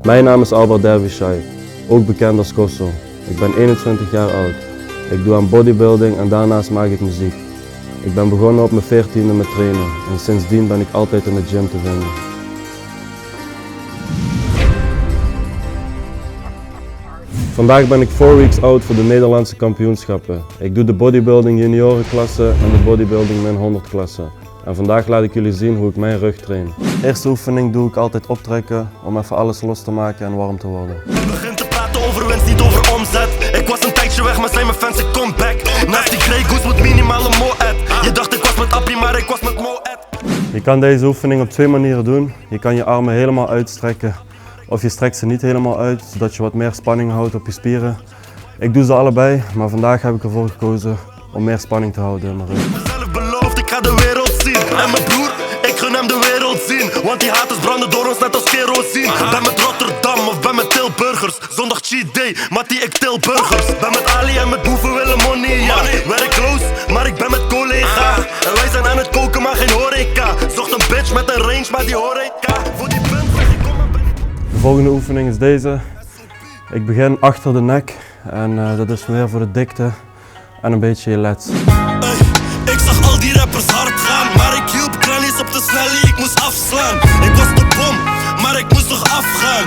Mijn naam is Albert Dervishaj, ook bekend als Kosso. Ik ben 21 jaar oud. Ik doe aan bodybuilding en daarnaast maak ik muziek. Ik ben begonnen op mijn 14e met trainen en sindsdien ben ik altijd in de gym te vinden. Vandaag ben ik 4 weeks oud voor de Nederlandse kampioenschappen. Ik doe de bodybuilding juniorenklasse en de bodybuilding min 100 klasse. En vandaag laat ik jullie zien hoe ik mijn rug train. De eerste oefening doe ik altijd optrekken om even alles los te maken en warm te worden. Ik begin te praten over winst, niet over omzet. Ik was een tijdje weg, maar zijn mijn fans een comeback. Naast die Grey Goose met minimale moed. Je dacht ik was met Appie, maar ik was met Moed. Je kan deze oefening op 2 manieren doen. Je kan je armen helemaal uitstrekken of je strekt ze niet helemaal uit, zodat je wat meer spanning houdt op je spieren. Ik doe ze allebei, maar vandaag heb ik ervoor gekozen om meer spanning te houden in mijn rug. Mezelf beloofd, ik ga de wereld zien. En mijn broer, ik gun hem de wereld zien. Want die haters branden door ons net als kerosine. Ben met Rotterdam of ben met Tilburgers. Zondag cheat day, Mattie ik Tilburgers. Ben met Ali en met boeven willen money, ja. Werkloos, maar ik ben met collega. En wij zijn aan het koken, maar geen horeca. Zocht een bitch met een range, maar die horeca. Voor die punt zeg ik kom maar ben niet. De volgende oefening is deze. Ik begin achter de nek en dat is meer voor de dikte en een beetje je lats. Ey, ik zag al die rappers hard gaan, maar ik hielp Grannies op de snellie, ik moest afslaan. Ik was de bom, maar ik moest toch afgaan.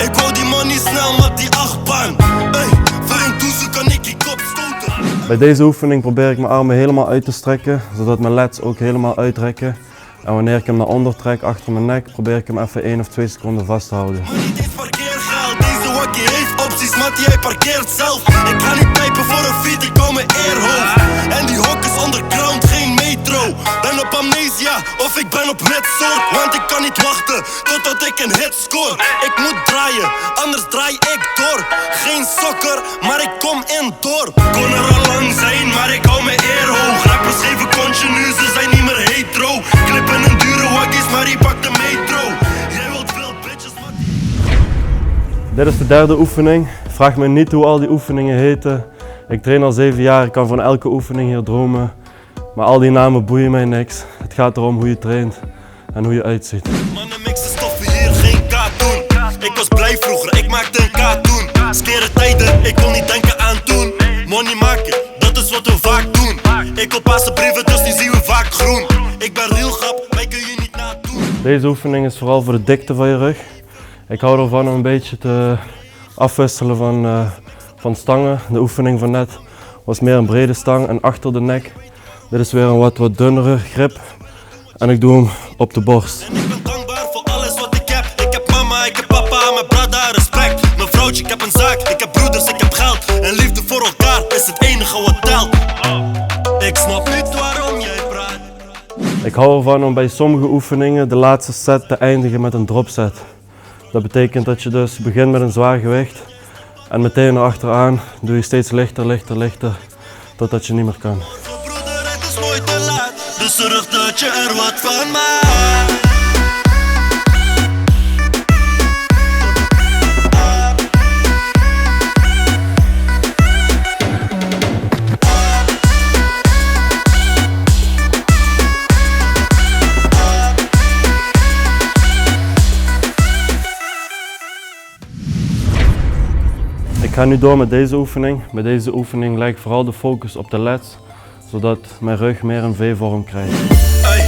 Ik wou die money snel, maar die achtbaan. Ey, voor een toezo kan ik die kop stoten. Bij deze oefening probeer ik mijn armen helemaal uit te strekken, zodat mijn lats ook helemaal uitrekken. En wanneer ik hem naar onder trek achter mijn nek, probeer ik hem even 1 of 2 seconden vast te houden. Maar niet eens parkeergeld, deze wakkie heeft opties, Mattie hij parkeert zelf. Ik ga niet typen voor een feat, ik hou mijn eer hoog. En die hok is underground, geen metro. Ben op amnesia, of ik ben op ritsoort. Want ik kan niet wachten, totdat ik een hit score. Ik moet draaien, anders draai ik door. Geen sokker, maar ik kom in door. Kon er al lang zijn, maar ik hou mijn eer hoog. Rappers geven kontje nu, ze zijn niet meer hetero. Klippen en dure wakkies, maar die pakt de metro. Jij wilt veel bitches, maar Dit is de derde oefening. Vraag me niet hoe al die oefeningen heten. Ik train al 7 jaar, ik kan van elke oefening hier dromen. Maar al die namen boeien mij niks. Het gaat erom hoe je traint en hoe je uitziet. mannen mixen stoffen hier, geen katoen. Ik was blij vroeger, ik maakte een katoen. Skere tijden, ik kon niet denken aan toen. Money maken, dat is wat we vaak doen. Ik op passen brieven, dus nu zien we vaak groen. Ik ben real grap, wij kun je niet nadoen. Deze oefening is vooral voor de dikte van je rug. Ik hou ervan om een beetje te afwisselen van stangen. De oefening van net was meer een brede stang en achter de nek. Dit is weer een wat dunnere grip en ik doe hem op de borst. En ik ben dankbaar voor alles wat ik heb. Ik heb mama, ik heb papa, mijn brada, respect. Mijn vrouwtje, ik heb een zaak, ik heb broeders, ik heb geld. En liefde voor elkaar is het enige wat telt. Ik snap niet waarom jij praat. Ik hou ervan om bij sommige oefeningen de laatste set te eindigen met een drop set. Dat betekent dat je dus begint met een zwaar gewicht en meteen erachteraan doe je steeds lichter, totdat je niet meer kan. Broeder, het is nooit te laat, dus zorg dat je er wat van maakt. Ik ga nu door met deze oefening. Bij deze oefening leg ik vooral de focus op de lats, zodat mijn rug meer een V-vorm krijgt. Ey,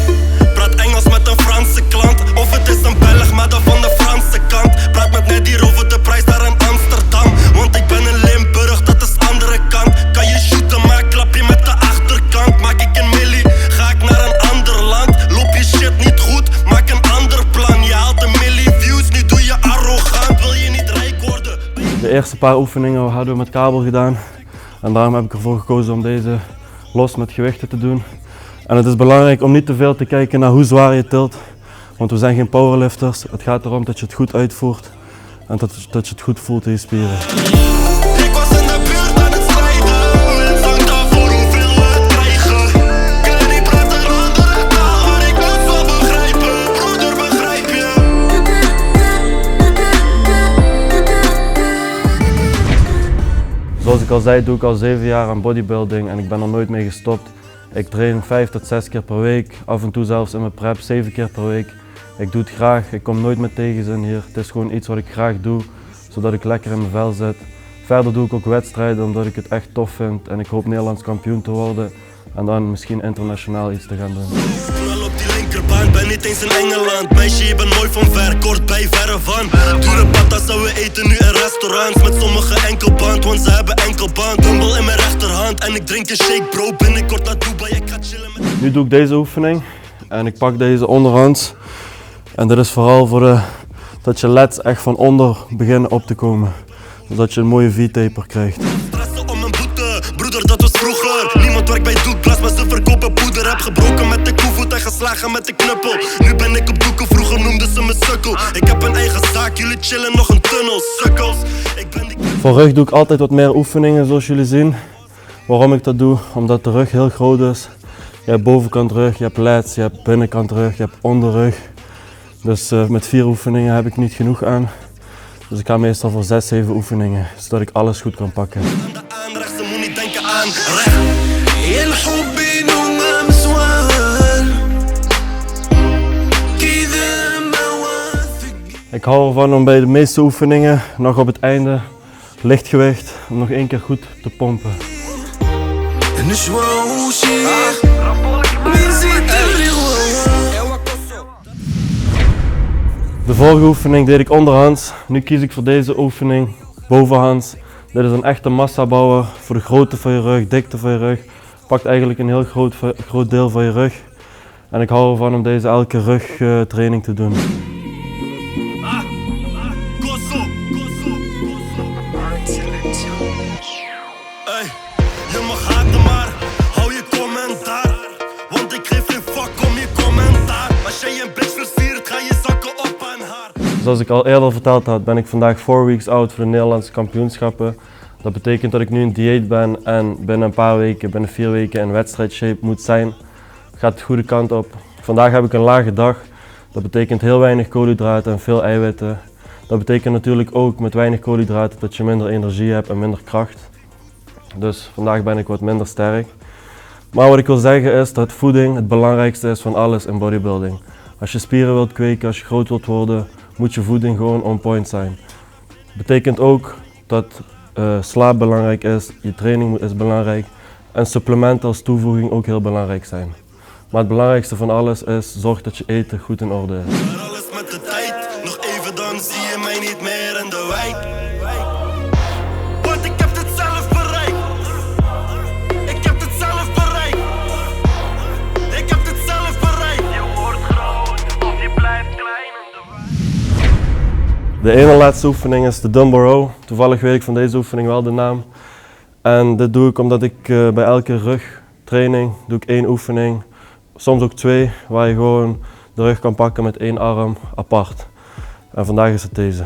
praat Engels met een Franse klant, of het is een Belg, maar dan van de Franse kant. Praat met Neddy over de prijs daar in Amsterdam, want ik ben in Limburg, dat is andere kant. Kan je shooten, maar klap je met de achterkant. Maak ik een milli, ga ik naar een ander land. Loop je shit niet goed, maak een ander plan. Je haalt een milli views, nu doe je arrogant. Wil je niet rijk worden? De eerste paar oefeningen hadden we met kabel gedaan en daarom heb ik ervoor gekozen om deze los met gewichten te doen. En het is belangrijk om niet te veel te kijken naar hoe zwaar je tilt, want we zijn geen powerlifters. Het gaat erom dat je het goed uitvoert en dat je het goed voelt in je spieren. Ik was in de buurt aan het strijden, dank daarvoor hoeveel we het krijgen. Kan niet praten een andere taal, maar ik moet wel begrijpen. Broeder, begrijp je? Zoals ik al zei, doe ik al 7 jaar aan bodybuilding en ik ben er nooit mee gestopt. Ik train 5 tot 6 keer per week, af en toe zelfs in mijn prep 7 keer per week. Ik doe het graag, ik kom nooit met tegenzin hier. Het is gewoon iets wat ik graag doe, zodat ik lekker in mijn vel zit. Verder doe ik ook wedstrijden omdat ik het echt tof vind en ik hoop Nederlands kampioen te worden en dan misschien internationaal iets te gaan doen. Knal op die linkerbaan, ben niet eens in Engeland. Meisje, je bent mooi van ver, kort bij, verre van. Dure patas zou we eten nu in restaurants. Met sommige enkelband, want ze hebben enkelband. Dubbel in mijn rechterhand en ik drink een shake bro. Binnenkort naar Dubai, ik ga chillen met... Nu doe ik deze oefening en ik pak deze onderhands. En dit is vooral voor dat je lats echt van onder beginnen op te komen. Zodat je een mooie V-taper krijgt. Stressen om een boete, broeder dat was vroeger. Niemand werkt bij Douglas, maar ze verkopen poeder. Heb gebroken met de koevoet en geslagen met de knuppel. Nu ben ik op doeken, vroeger noemden ze me sukkel. Ik heb een eigen zaak, jullie chillen nog een tunnel, sukkels. Ik ben die... Voor rug doe ik altijd wat meer oefeningen zoals jullie zien. Waarom ik dat doe? Omdat de rug heel groot is. Je hebt bovenkant rug, je hebt lats, je hebt binnenkant rug, je hebt onderrug. Dus met 4 oefeningen heb ik niet genoeg aan. Dus ik ga meestal voor 6, 7 oefeningen, zodat ik alles goed kan pakken. Aan de aanrecht, ze moet niet denken aan recht. Ik hou ervan om bij de meeste oefeningen, nog op het einde, lichtgewicht, om nog 1 keer goed te pompen. De vorige oefening deed ik onderhands, nu kies ik voor deze oefening bovenhands. Dit is een echte massabouwer voor de grootte van je rug, dikte van je rug. Pakt eigenlijk een heel groot deel van je rug. En ik hou ervan om deze elke rugtraining te doen. Hey, je mag haten maar, hou je commentaar. Want ik geef geen fuck om je commentaar. Als jij een bitch versiert, ga je zakken op aan haar. Zoals ik al eerder verteld had, ben ik vandaag 4 weeks out voor de Nederlandse kampioenschappen. Dat betekent dat ik nu in dieet ben en binnen een paar weken, binnen 4 weken in wedstrijdshape moet zijn. Gaat de goede kant op. Vandaag heb ik een lage dag. Dat betekent heel weinig koolhydraten en veel eiwitten. Dat betekent natuurlijk ook met weinig koolhydraten dat je minder energie hebt en minder kracht. Dus vandaag ben ik wat minder sterk. Maar wat ik wil zeggen is dat voeding het belangrijkste is van alles in bodybuilding. Als je spieren wilt kweken, als je groot wilt worden, moet je voeding gewoon on point zijn. Dat betekent ook dat slaap belangrijk is, je training is belangrijk en supplementen als toevoeging ook heel belangrijk zijn. Maar het belangrijkste van alles is, zorg dat je eten goed in orde is. Maar alles met de tijd, nog even dan zie je mij niet meer in de wijk. Want ik heb het zelf bereikt. Ik heb het zelf bereikt. Ik heb het zelf bereikt. Je wordt groot of je blijft klein in de wijk. De ene laatste oefening is de dumbbell row. Toevallig weet ik van deze oefening wel de naam. En dit doe ik omdat ik bij elke rugtraining doe ik 1 oefening. Soms ook 2, waar je gewoon de rug kan pakken met 1 arm apart. En vandaag is het deze.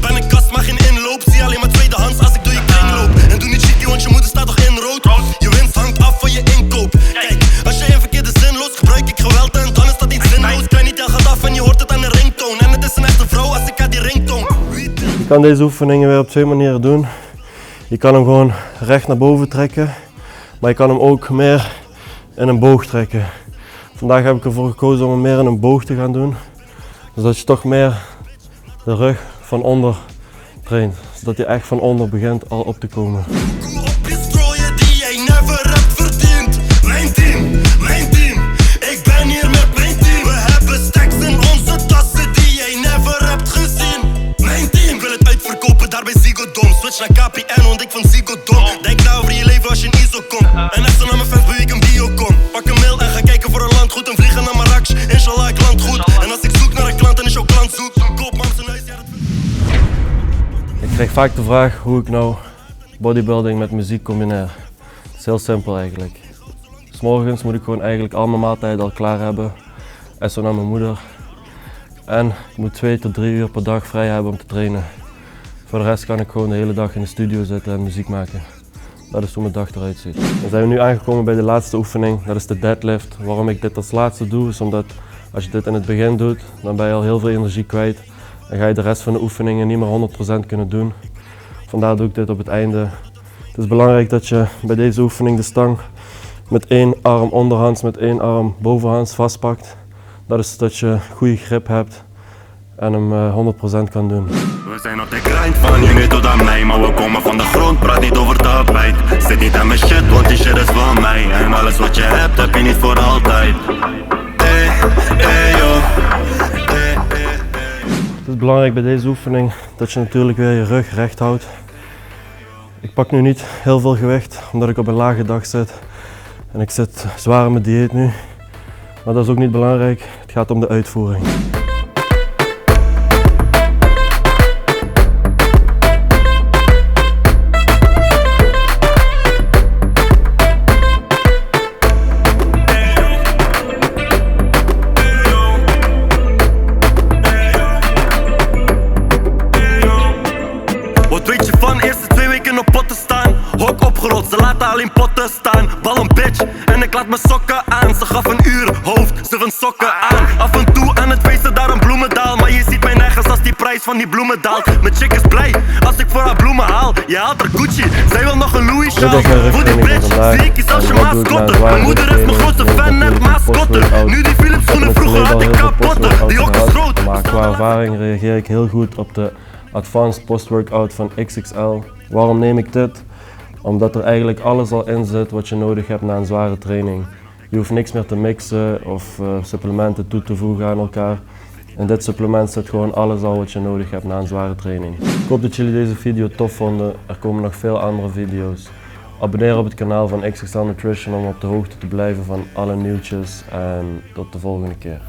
Ben een kast, maar geen inloop. Zie alleen maar tweedehands als ik door je kring loop. En doe niet cheeky, want je moeder staat toch in rood. Je winst hangt af van je inkoop. Kijk, als jij een verkeerde zin lost, gebruik ik geweld en dan is dat niet zinloos. Klein niet, gaat af en je hoort het aan de ringtoon. En het is een echte vrouw als ik aan die ringtoon. Je kan deze oefeningen weer op 2 manieren doen. Je kan hem gewoon recht naar boven trekken. Maar je kan hem ook meer in een boog trekken. Vandaag heb ik ervoor gekozen om hem meer in een boog te gaan doen. Zodat je toch meer de rug van onder traint. Zodat je echt van onder begint al op te komen. Op je strooien die jij never hebt verdiend. Mijn team, ik ben hier met mijn team. We hebben stacks in onze tassen die jij never hebt gezien. Mijn team wil het uitverkopen daar bij Ziggo Dome. Switch naar KPN, want ik van Ziggo Dome. Denk nou over je leven als je in ISO komt. En echt zo naar mijn fans bij wie ik een bio kom. Pak een mail en ga kijken voor een landgoed en vliegen naar Marrakesh. Inshallah, ik land goed. En als ik zoek naar een klant en is jouw klant zoekt, koop man zijn huis. Ja, Ik krijg vaak de vraag hoe ik nou bodybuilding met muziek combineer. Het is heel simpel eigenlijk. 'S Morgens moet ik gewoon eigenlijk al mijn maaltijden al klaar hebben. En zo naar mijn moeder. En ik moet 2 tot 3 uur per dag vrij hebben om te trainen. Voor de rest kan ik gewoon de hele dag in de studio zitten en muziek maken. Dat is hoe mijn dag eruit ziet. Dan zijn we nu aangekomen bij de laatste oefening, dat is de deadlift. Waarom ik dit als laatste doe, is omdat als je dit in het begin doet, dan ben je al heel veel energie kwijt. En ga je de rest van de oefeningen niet meer 100% kunnen doen. Vandaar doe ik dit op het einde. Het is belangrijk dat je bij deze oefening de stang met één arm onderhands, met één arm bovenhands vastpakt. Dat is dat je goede grip hebt en hem 100% kan doen. We zijn op de grind van, je weet hoe dat mij, maar we komen van de grond, praat niet over tapijt. Zit niet aan mijn shit, want die shit is van mij. En alles wat je hebt, heb je niet voor altijd. Yo. Het is belangrijk bij deze oefening dat je natuurlijk weer je rug recht houdt. Ik pak nu niet heel veel gewicht, omdat ik op een lage dag zit. En ik zit zwaar in mijn dieet nu. Maar dat is ook niet belangrijk, het gaat om de uitvoering. Wat weet je van eerste 2 weken op potten staan? Hok opgerold, ze laten alleen potten staan. Bal een bitch en ik laat mijn sokken aan. Ze gaf een uur, hoofd, ze van sokken aan. Af en toe aan het feesten, daar een bloemendaal. Maar je ziet mij nergens als die prijs van die bloemen daalt. Mijn chick is blij als ik voor haar bloemen haal. Je haalt haar Gucci, zij wil nog een Louis sjaal. Voor die bitch zie ik je zelfs je mascotte. Mijn moeder is mijn grootste fan, net mascotte. Nu die Philips schoenen, vroeger had ik kapotte. Die hok is groot. Maar qua ervaring reageer ik heel goed op de Advanced Post-Workout van XXL. Waarom neem ik dit? Omdat er eigenlijk alles al in zit wat je nodig hebt na een zware training. Je hoeft niks meer te mixen of supplementen toe te voegen aan elkaar. In dit supplement zit gewoon alles al wat je nodig hebt na een zware training. Ik hoop dat jullie deze video tof vonden. Er komen nog veel andere video's. Abonneer op het kanaal van XXL Nutrition om op de hoogte te blijven van alle nieuwtjes en tot de volgende keer.